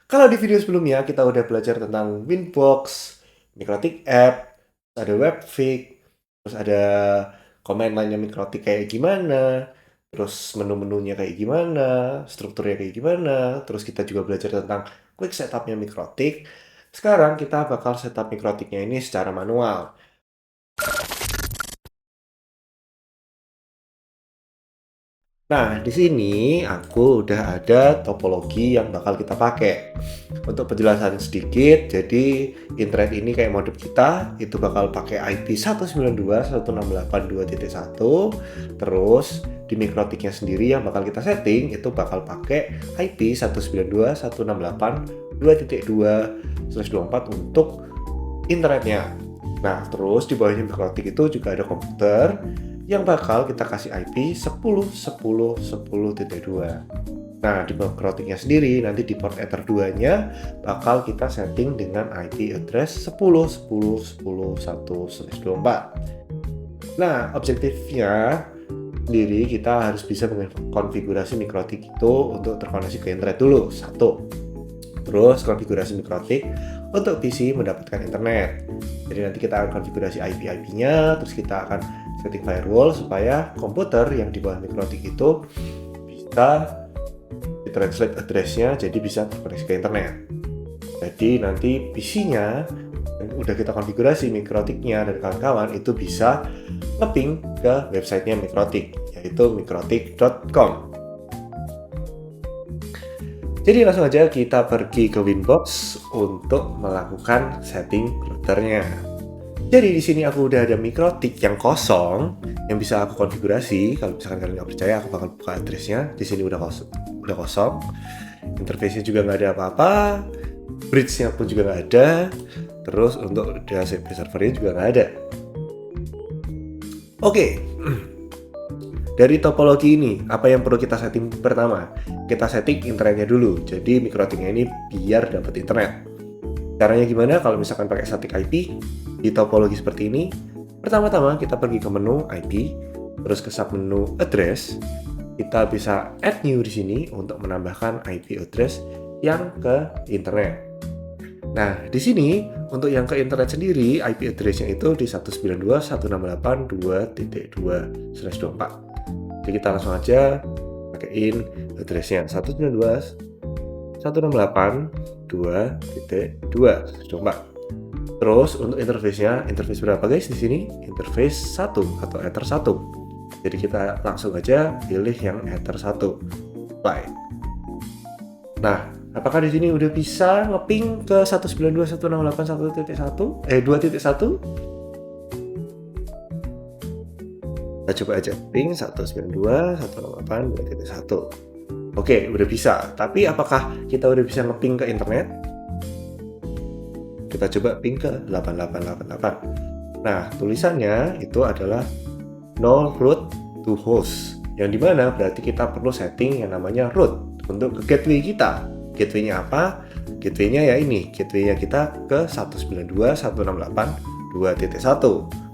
Kalau di video sebelumnya kita udah belajar tentang Winbox, Mikrotik App, ada Webfig, terus ada command line-nya Mikrotik kayak gimana, terus menu-menunya kayak gimana, strukturnya kayak gimana, terus kita juga belajar tentang quick setup-nya Mikrotik. Sekarang kita bakal setup Mikrotiknya ini secara manual. Nah, di sini aku udah ada topologi yang bakal kita pakai. Untuk penjelasan sedikit, jadi internet ini kayak modem kita, itu bakal pakai IP 192.168.2.1. Terus di mikrotiknya sendiri yang bakal kita setting itu bakal pakai IP 192.168.2.2/24 untuk internetnya. Nah, terus di bawahnya mikrotik itu juga ada komputer yang bakal kita kasih IP 10.10.10.2. Nah, di mikrotiknya sendiri nanti di port Ether 2-nya bakal kita setting dengan IP address 10.10.10.1/24. Nah, objektifnya sendiri kita harus bisa mengkonfigurasi mikrotik itu untuk terkoneksi ke internet dulu, satu. Terus konfigurasi mikrotik untuk PC mendapatkan internet. Jadi nanti kita akan konfigurasi IP-nya, terus kita akan setting firewall supaya komputer yang di bawah mikrotik itu bisa di-translate address-nya jadi bisa terkoneksi ke internet. Jadi nanti PC-nya yang udah kita konfigurasi mikrotiknya dan kawan-kawan itu bisa nge-ping ke websitenya mikrotik, yaitu mikrotik.com. Jadi langsung aja kita pergi ke Winbox untuk melakukan setting routernya. Jadi di sini aku udah ada mikrotik yang kosong yang bisa aku konfigurasi. Kalau misalkan kalian nggak percaya, aku bakal buka addressnya. Di sini udah kosong. Interface-nya juga nggak ada apa-apa. Bridge-nya pun juga nggak ada. Terus untuk DHCP servernya juga nggak ada. Oke. Dari topologi ini, apa yang perlu kita setting pertama? Kita setting internetnya dulu. Jadi mikrotiknya ini biar dapat internet. Caranya gimana kalau misalkan pakai static IP di topologi seperti ini? Pertama-tama kita pergi ke menu IP, terus ke submenu address. Kita bisa add new di sini untuk menambahkan IP address yang ke internet. Nah, di sini untuk yang ke internet sendiri, IP address-nya itu di 192.168.2.2/24. Jadi kita langsung aja pakaiin address-nya 192.168.2.2. Terus untuk interface-nya, interface berapa guys di sini? Interface 1 atau Ether 1. Jadi kita langsung aja pilih yang Ether 1. Apply. Nah, apakah di sini udah bisa nge-ping ke 192.168.1.1? 2.1? Kita coba aja ping 192.168.2.1. Oke, udah bisa. Tapi apakah kita udah bisa nge-ping ke internet? Kita coba ping ke 8888. Nah, tulisannya itu adalah no root to host. Yang dimana berarti kita perlu setting yang namanya root untuk ke gateway kita. Gateway-nya apa? Gateway-nya ya ini. Gateway-nya kita ke 192.168.2.1.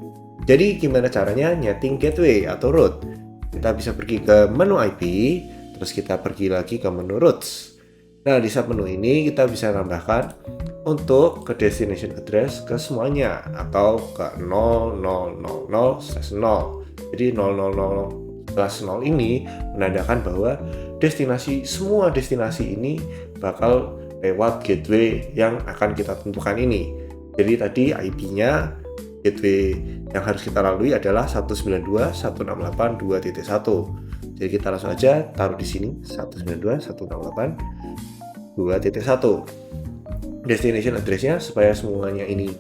Jadi gimana caranya nyeting gateway atau root? Kita bisa pergi ke menu IP, terus kita pergi lagi ke menu routes. Nah, di submenu ini kita bisa tambahkan untuk ke destination address ke semuanya atau ke 0000/0. Jadi 000/0 ini menandakan bahwa semua destinasi ini bakal lewat gateway yang akan kita tentukan ini. Jadi tadi IP-nya gateway yang harus kita lalui adalah 192.168.2.1. Jadi kita langsung aja taruh di sini 192.168.2.1. Destination address-nya supaya semuanya ini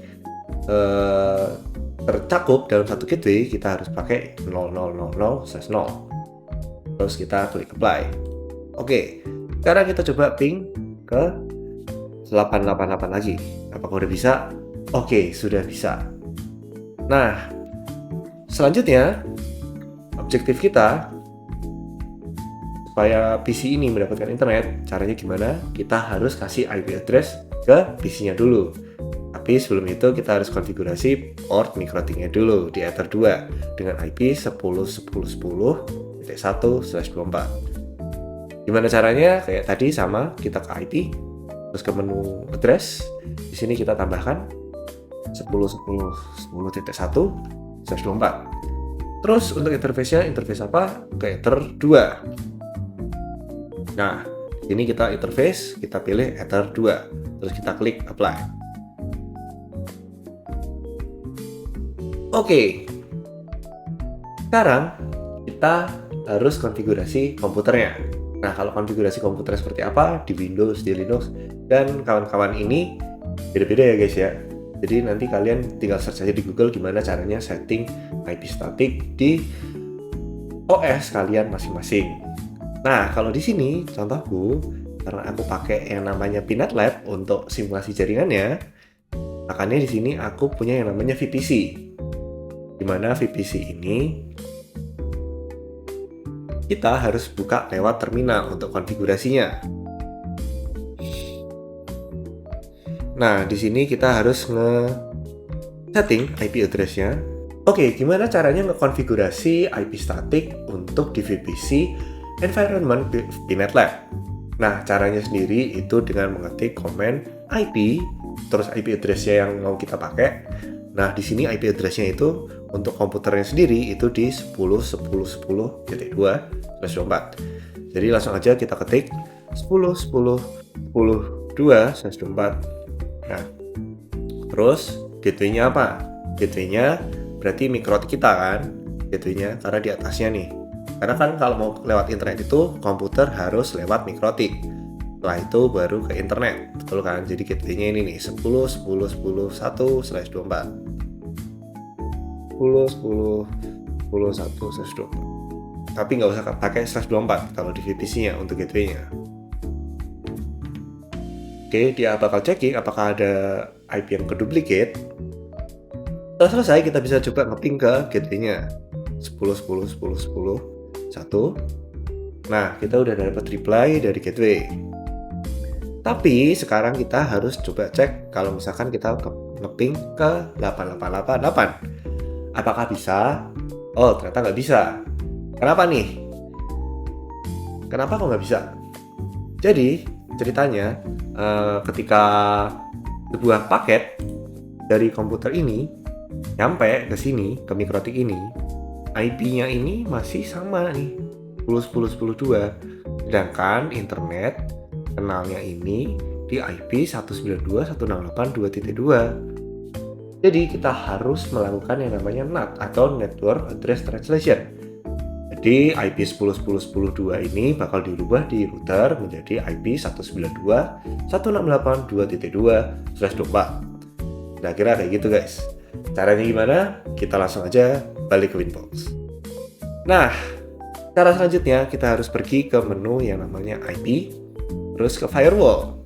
tercakup dalam satu gateway, kita harus pakai 0000/0. Terus kita klik apply. Oke, sekarang kita coba ping ke 888 lagi. Apakah udah bisa? Oke, sudah bisa. Nah, selanjutnya objektif kita supaya PC ini mendapatkan internet, caranya gimana? Kita harus kasih IP address ke PC-nya dulu. Tapi sebelum itu kita harus konfigurasi port mikrotiknya dulu di Ether 2 dengan IP 10.10.10.1/24. Gimana caranya? Kayak tadi sama, kita ke IP, terus ke menu address. Di sini kita tambahkan 10.10.10.1/24. Terus untuk interface-nya, interface apa? Ke Ether 2. Nah, ini kita interface, kita pilih Ether 2. Terus kita klik apply. Oke. Sekarang kita harus konfigurasi komputernya. Nah, kalau konfigurasi komputernya seperti apa di Windows, di Linux, dan kawan-kawan ini beda-beda ya guys ya. Jadi nanti kalian tinggal search aja di Google gimana caranya setting IP static di OS kalian masing-masing. Nah, kalau di sini contohku, karena aku pakai yang namanya Pinet Lab untuk simulasi jaringannya, makanya di sini aku punya yang namanya VPC. Di mana VPC ini kita harus buka lewat terminal untuk konfigurasinya. Nah, di sini kita harus nge-setting IP address-nya. Oke, gimana caranya ngekonfigurasi IP static untuk di VPC environment Pinet Lab? Nah, caranya sendiri itu dengan mengetik komen IP, terus IP address-nya yang mau kita pakai. Nah, di sini IP address-nya itu untuk komputernya sendiri itu di 10.10.10.2/24. Jadi langsung aja kita ketik 10.10.10.2/24. Nah, terus gateway-nya apa? Gateway-nya berarti mikrotik kita kan? Gateway-nya karena di atasnya nih. Karena kan kalau mau lewat internet itu komputer harus lewat mikrotik. Setelah itu baru ke internet, betul kan? Jadi gateway-nya ini nih 10.10.10.1/24. 10.10.10.1/24. Tapi nggak usah pakai /24 kalau di VPC-nya untuk gateway-nya. Oke, dia bakal checking apakah ada IP yang keduplicate. Setelah selesai, kita bisa coba nge-ping ke gateway-nya 10.10.10.10.1. Nah, kita udah dapat reply dari gateway. Tapi sekarang kita harus coba cek kalau misalkan kita nge-ping ke 8888. Apakah bisa? Oh, ternyata nggak bisa. Kenapa nih? Kenapa kok nggak bisa? Jadi, ceritanya ketika sebuah paket dari komputer ini nyampe ke sini, ke mikrotik ini, IP-nya ini masih sama nih, 10.10.10.2. Sedangkan internet kenalnya ini di IP 192.168.2.2. Jadi kita harus melakukan yang namanya NAT atau Network Address Translation. Jadi IP 10.10.10.2 ini bakal dirubah di router menjadi IP 192.168.2.2/24. Nah, kira kayak gitu guys. Caranya gimana? Kita langsung aja balik ke Winbox. Nah, cara selanjutnya kita harus pergi ke menu yang namanya IP, terus ke Firewall.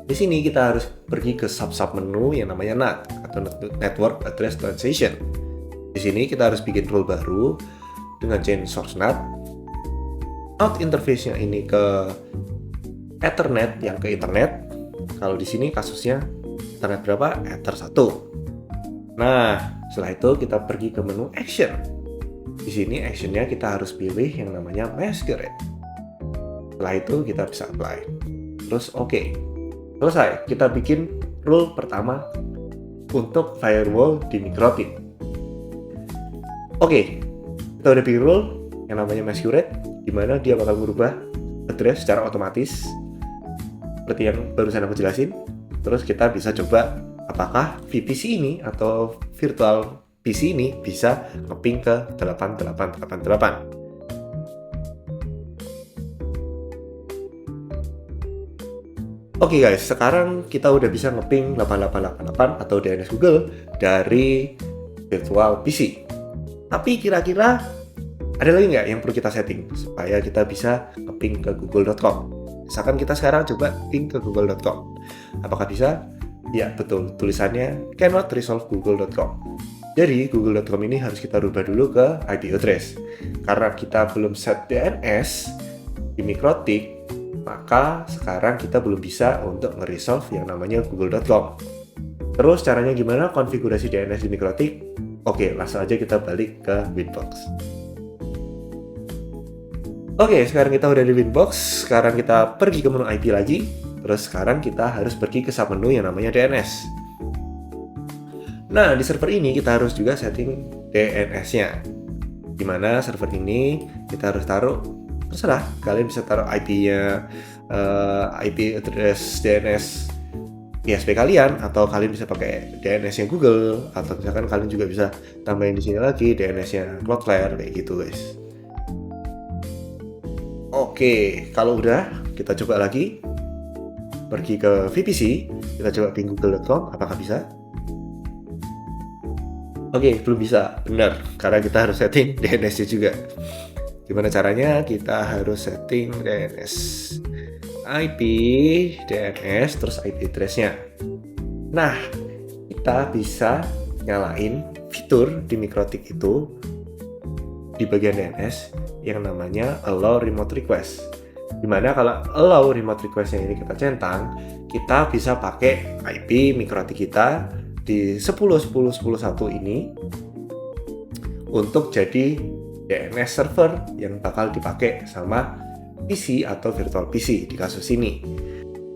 Di sini kita harus pergi ke sub menu yang namanya NAT atau Network Address Translation. Di sini kita harus bikin rule baru dengan chain source NAT. Out interface-nya ini ke Ethernet yang ke internet. Kalau di sini kasusnya internet berapa? Ether 1. Nah, setelah itu kita pergi ke menu action. Di sini actionnya kita harus pilih yang namanya masquerade. Setelah itu kita bisa apply. Terus oke. Selesai. Kita bikin rule pertama untuk firewall di mikrotik. Oke. Kita udah bikin rule yang namanya masquerade, di mana dia bakal merubah address secara otomatis seperti yang barusan aku jelasin. Terus kita bisa coba apakah VPC ini atau virtual PC ini bisa nge-ping ke 8888. Oke guys, sekarang kita udah bisa nge-ping 8888 atau DNS Google dari virtual PC. Tapi kira-kira ada lagi nggak yang perlu kita setting supaya kita bisa nge-ping ke google.com? Misalkan kita sekarang coba ping ke google.com. Apakah bisa? Ya, betul. Tulisannya cannot resolve google.com. Jadi, google.com ini harus kita rubah dulu ke IP address. Karena kita belum set DNS di mikrotik, maka sekarang kita belum bisa untuk nge-resolve yang namanya google.com. Terus caranya gimana konfigurasi DNS di mikrotik? Oke, langsung aja kita balik ke Winbox. Oke, sekarang kita udah di Winbox. Sekarang kita pergi ke menu IP lagi. Terus sekarang kita harus pergi ke submenu yang namanya DNS. Nah, di server ini kita harus juga setting DNS-nya. Dimana server ini kita harus taruh, terserah, kalian bisa taruh IP-nya, IP address DNS ISP kalian, atau kalian bisa pakai DNS-nya Google, atau misalkan kalian juga bisa tambahin di sini lagi DNS-nya Cloudflare, kayak gitu guys. Oke, kalau udah, kita coba lagi. Pergi ke VPC, kita coba ping google.com, apakah bisa? Oke, belum bisa, benar, karena kita harus setting DNS-nya juga. Gimana caranya? Kita harus setting DNS, IP, DNS, terus IP address-nya. Nah, kita bisa nyalain fitur di Mikrotik itu di bagian DNS yang namanya Allow Remote Request. Dimana kalau Allow Remote Request-nya ini kita centang, kita bisa pakai IP Mikrotik kita di 10.10.10.1 ini untuk jadi DNS server yang bakal dipakai sama PC atau virtual PC di kasus ini.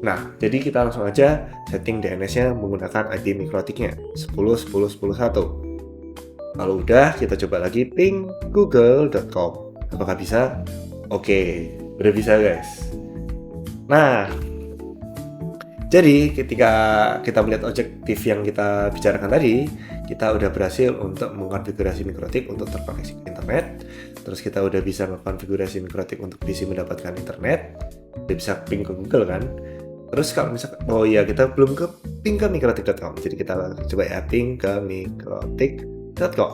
Nah, jadi kita langsung aja setting DNS-nya menggunakan IP Mikrotiknya 10.10.10.1. Kalau udah, kita coba lagi ping google.com. Apakah bisa? Oke, udah bisa guys. Nah, jadi ketika kita melihat objektif yang kita bicarakan tadi, kita udah berhasil untuk mengkonfigurasi Mikrotik untuk terkoneksi ke internet. Terus kita udah bisa mengkonfigurasi Mikrotik untuk PC mendapatkan internet. Dia bisa ping ke Google kan. Terus kalau misalkan, oh iya, kita belum ke ping ke mikrotik.com. Jadi kita coba ya ping ke mikrotik.com.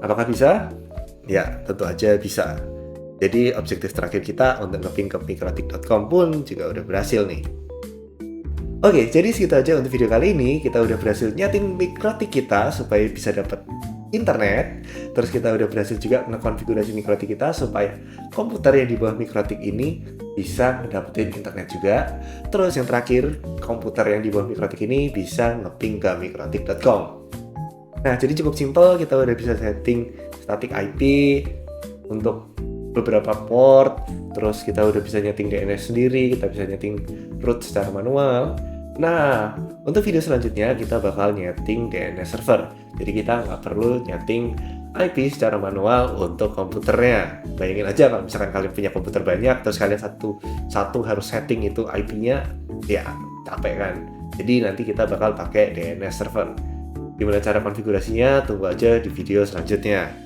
Apakah bisa? Ya, tentu aja bisa. Jadi objektif terakhir kita untuk nge-ping ke mikrotik.com pun juga udah berhasil nih. Oke, jadi segitu aja untuk video kali ini. Kita udah berhasil nyeting Mikrotik kita supaya bisa dapat internet. Terus kita udah berhasil juga ngekonfigurasi Mikrotik kita supaya komputer yang di bawah Mikrotik ini bisa dapetin internet juga. Terus yang terakhir, komputer yang di bawah Mikrotik ini bisa nge-ping ke mikrotik.com. Nah, jadi cukup simpel, kita udah bisa setting static IP untuk beberapa port, terus kita udah bisa nyeting DNS sendiri, kita bisa nyeting root secara manual. Nah, untuk video selanjutnya kita bakal nyeting DNS server, jadi kita nggak perlu nyeting IP secara manual untuk komputernya. Bayangin aja kalau misalkan kalian punya komputer banyak, terus kalian satu harus setting itu IP-nya, ya capek kan. Jadi nanti kita bakal pakai DNS server. Gimana cara konfigurasinya? Tunggu aja di video selanjutnya.